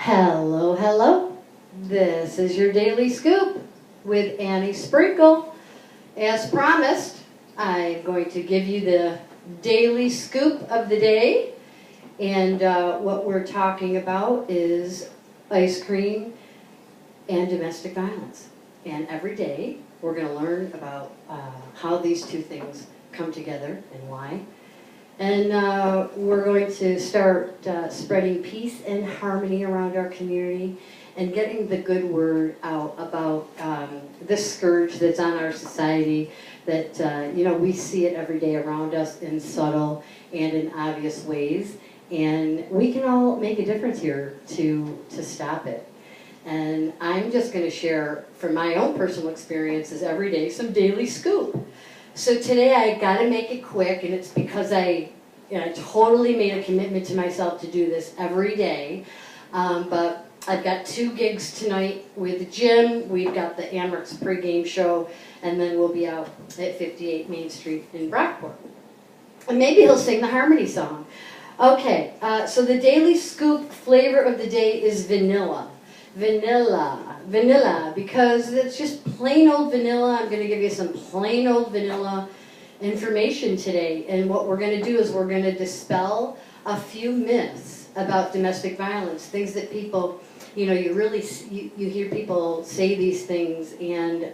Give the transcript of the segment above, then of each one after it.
Hello, hello. This is your Daily Scoop with Annie Sprinkle. As promised, I'm going to give you the Daily Scoop of the day. And what we're talking about is ice cream and domestic violence. And every day, we're going to learn about how these two things come together and why. And we're going to start spreading peace and harmony around our community and getting the good word out about this scourge that's on our society that, we see it every day around us in subtle and in obvious ways. And we can all make a difference here to stop it. And I'm just going to share from my own personal experiences every day some daily scoop. So today I got to make it quick, and it's because I totally made a commitment to myself to do this every day. But I've got 2 gigs tonight with Jim. We've got the Amerks pregame show, and then we'll be out at 58 Main Street in Brockport. And maybe he'll sing the Harmony song. Okay, so the daily scoop flavor of the day is vanilla. Vanilla, because it's just plain old vanilla. I'm going to give you some plain old vanilla information today. And what we're going to do is we're going to dispel a few myths about domestic violence, things that people, you you hear people say these things, and,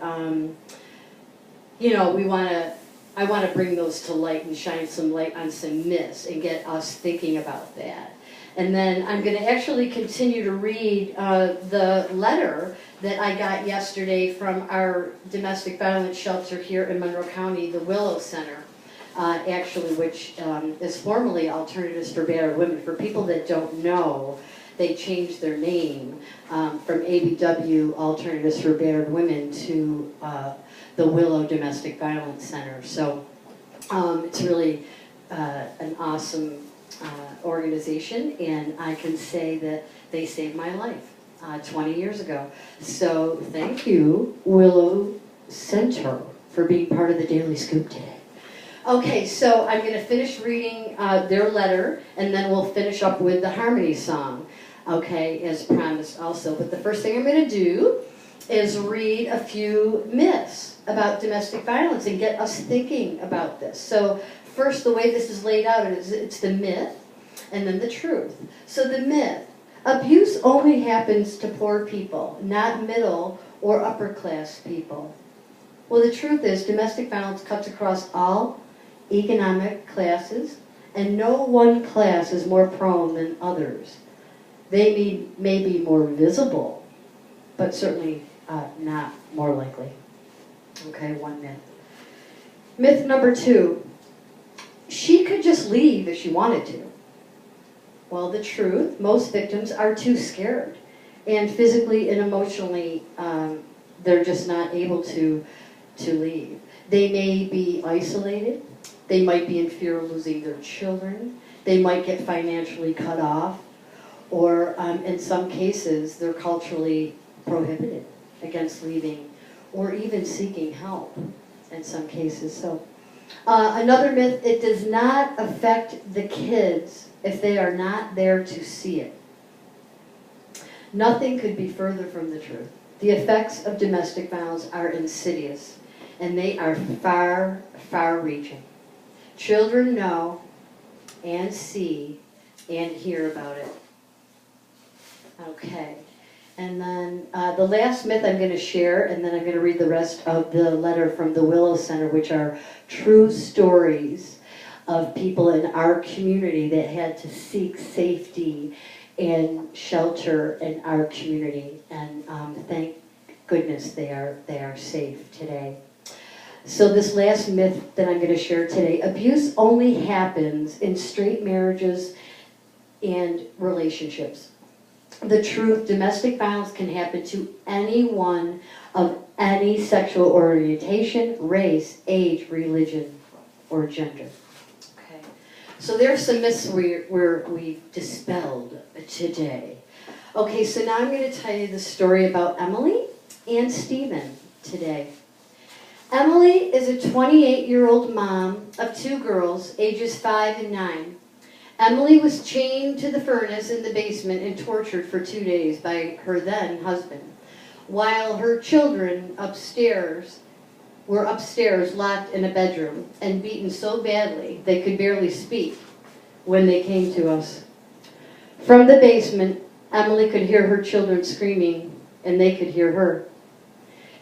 I want to bring those to light and shine some light on some myths and get us thinking about that. And then I'm going to actually continue to read the letter that I got yesterday from our domestic violence shelter here in Monroe County, the Willow Center, which is formerly Alternatives for Battered Women. For people that don't know, they changed their name from ABW, Alternatives for Battered Women, to the Willow Domestic Violence Center. So it's really an awesome organization, and I can say that they saved my life 20 years ago. So thank you, Willow Center, for being part of the Daily Scoop today. Okay, so I'm going to finish reading their letter, and then we'll finish up with the Harmony song, okay, as promised also. But the first thing I'm going to do is read a few myths about domestic violence and get us thinking about this. So first, the way this is laid out is it's the myth and then the truth. So the myth: abuse only happens to poor people, not middle or upper class people. Well, the truth is domestic violence cuts across all economic classes, and no one class is more prone than others. They may be more visible, but certainly not more likely. Okay, one myth. Myth number 2. She could just leave if she wanted to. Well, the truth, most victims are too scared. And physically and emotionally, they're just not able to leave. They may be isolated. They might be in fear of losing their children. They might get financially cut off. Or in some cases, they're culturally prohibited against leaving or even seeking help in some cases. So another myth: it does not affect the kids if they are not there to see it. Nothing could be further from the truth. The effects of domestic violence are insidious, and they are far, far-reaching. Children know and see and hear about it. Okay. And then the last myth I'm going to share, and then I'm going to read the rest of the letter from the Willow Center, which are true stories of people in our community that had to seek safety and shelter in our community. And thank goodness they are safe today. So this last myth that I'm going to share today: abuse only happens in straight marriages and relationships. The truth: domestic violence can happen to anyone of any sexual orientation, race, age, religion, or gender. Okay. So there's some myths we've dispelled today. Okay, so now I'm going to tell you the story about Emily and Stephen today. Emily is a 28-year-old mom of 2 girls, ages 5 and 9. Emily was chained to the furnace in the basement and tortured for 2 days by her then husband, while her children were upstairs locked in a bedroom and beaten so badly they could barely speak when they came to us. From the basement, Emily could hear her children screaming, and they could hear her.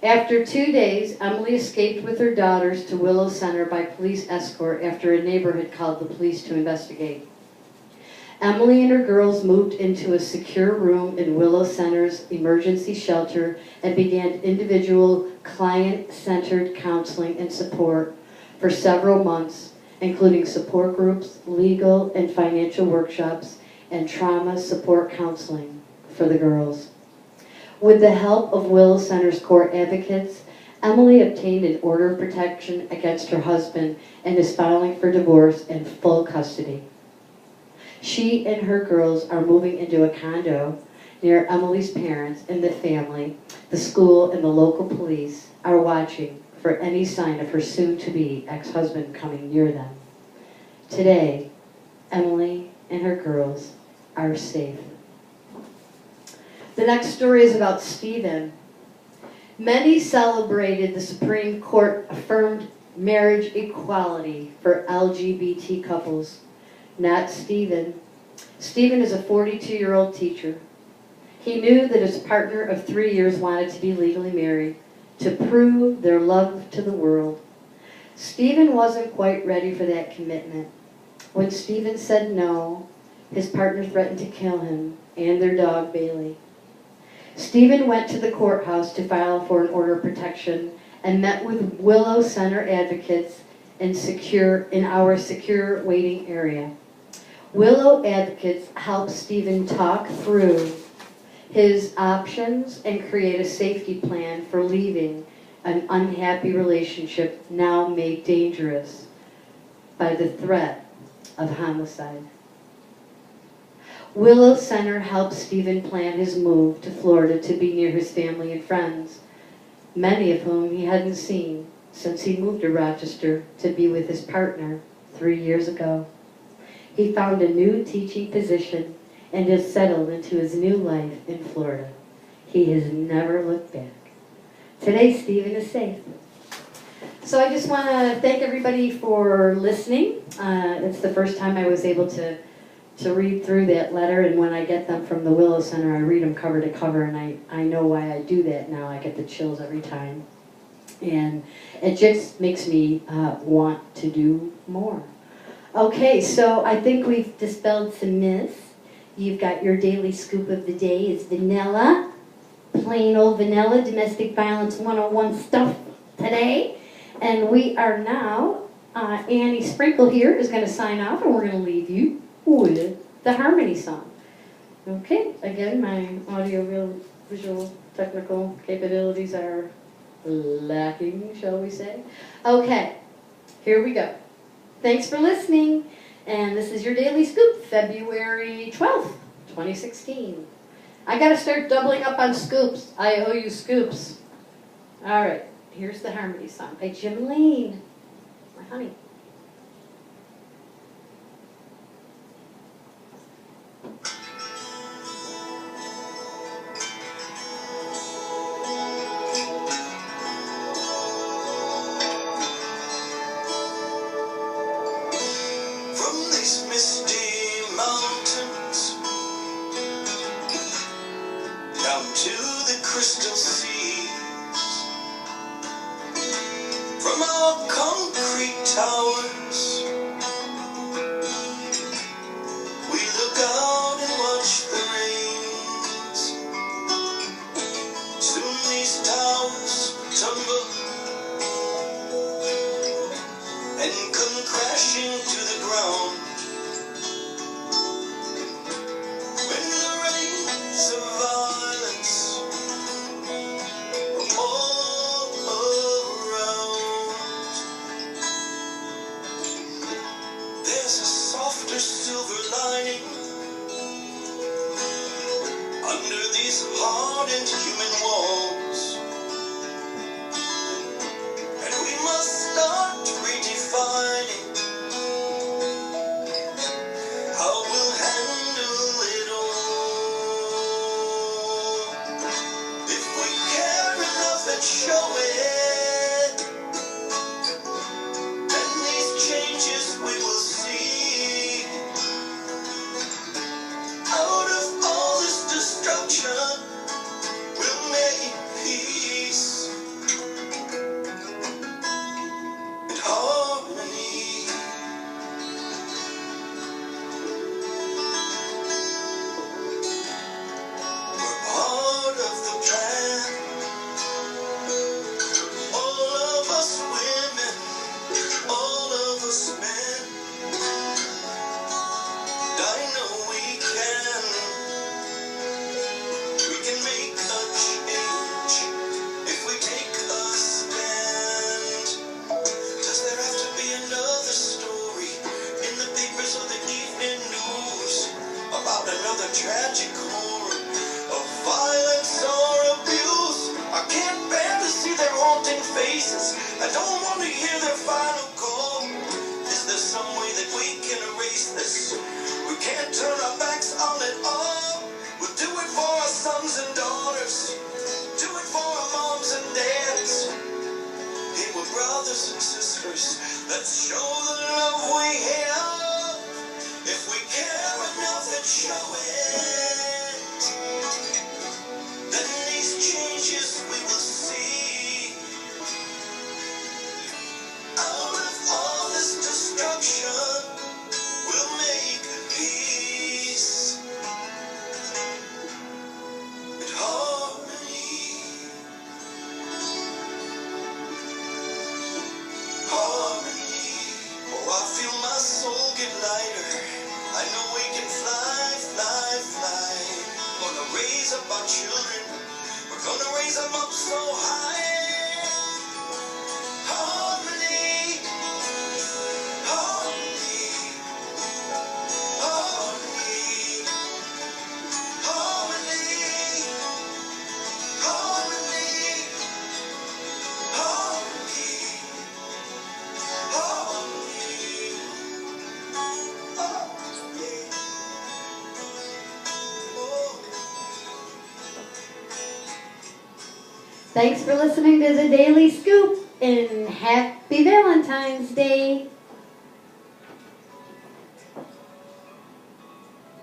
After 2 days, Emily escaped with her daughters to Willow Center by police escort after a neighbor had called the police to investigate. Emily and her girls moved into a secure room in Willow Center's emergency shelter and began individual client-centered counseling and support for several months, including support groups, legal and financial workshops, and trauma support counseling for the girls. With the help of Willow Center's court advocates, Emily obtained an order of protection against her husband and is filing for divorce and full custody. She and her girls are moving into a condo near Emily's parents and the family. The school and the local police are watching for any sign of her soon-to-be ex-husband coming near them. Today, Emily and her girls are safe. The next story is about Stephen. Many celebrated the Supreme Court affirmed marriage equality for LGBT couples. Not Stephen. Stephen is a 42-year-old teacher. He knew that his partner of 3 years wanted to be legally married to prove their love to the world. Stephen wasn't quite ready for that commitment. When Stephen said no, his partner threatened to kill him and their dog, Bailey. Stephen went to the courthouse to file for an order of protection and met with Willow Center advocates in our secure waiting area. Willow advocates help Stephen talk through his options and create a safety plan for leaving an unhappy relationship now made dangerous by the threat of homicide. Willow Center helped Stephen plan his move to Florida to be near his family and friends, many of whom he hadn't seen since he moved to Rochester to be with his partner 3 years ago. He found a new teaching position and has settled into his new life in Florida. He has never looked back. Today, Stephen is safe. So I just want to thank everybody for listening. It's the first time I was able to read through that letter, and when I get them from the Willow Center, I read them cover to cover, and I know why I do that now. I get the chills every time. And it just makes me want to do more. Okay, so I think we've dispelled some myths. You've got your daily scoop of the day. It's vanilla, plain old vanilla, domestic violence 101 stuff today. And we are now, Annie Sprinkle here is going to sign off, and we're going to leave you with the Harmony song. Okay, again, my audio visual technical capabilities are lacking, shall we say. Okay, here we go. Thanks for listening, and this is your Daily Scoop, February 12th, 2016. I gotta start doubling up on scoops. I owe you scoops. All right, here's the Harmony song by Jim Lane, my honey. How that show it. And these changes we will see. Out of all this destruction, we'll make peace and harmony. We're part of the plan. All of us women, all of us men. I know we can. We can make a change if we take a stand. Does there have to be another story in the papers or the evening news about another tragic horror of violence or abuse? I can't bear to see their haunting faces. I don't want to hear their final call. Is there some way that we can erase this? We can't turn our backs on it all. We'll do it for our sons and daughters. Do it for our moms and dads. Hey, we're brothers and sisters. Let's show the love we have. If we care enough and show it, then these changes we will see. Out of all this destruction, we'll make peace and harmony. Harmony. Oh, I feel my soul get lighter. I know we can fly, fly, fly. We're gonna raise up our children. We're gonna raise them up so high. Harmony. Harmony. Harmony. Harmony. Harmony. Harmony. Harmony. Thanks for listening to the Daily Scoop, and happy Valentine's Day.